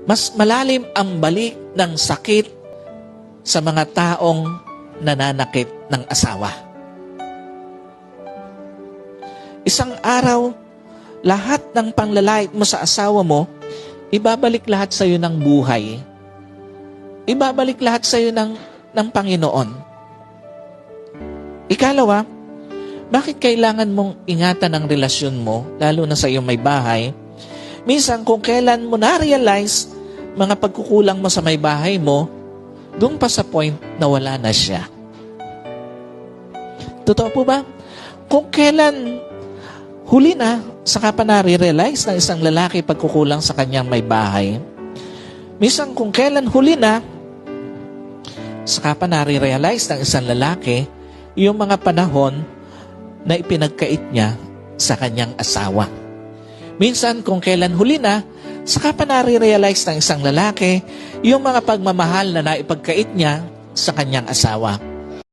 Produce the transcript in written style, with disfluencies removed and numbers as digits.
Mas malalim ang balik ng sakit sa mga taong nananakit ng asawa. Isang araw, lahat ng panglalait mo sa asawa mo, ibabalik lahat sa iyo ng buhay. Ibabalik lahat sa iyo ng Panginoon. Ikalawa, bakit kailangan mong ingatan ang relasyon mo, lalo na sa iyong may bahay? Minsan, kung kailan mo na-realize mga pagkukulang mo sa may bahay mo, doon pa sa point na wala na siya. Totoo po ba? Kung kailan huli na, saka pa na-realize ng isang lalaki pagkukulang sa kanyang may bahay. Minsan, kung kailan huli na, saka pa na-realize ng isang lalaki yung mga panahon na ipinagkait niya sa kanyang asawa. Minsan, kung kailan huli na, saka pa nare-realize ng isang lalaki yung mga pagmamahal na naipagkait niya sa kanyang asawa.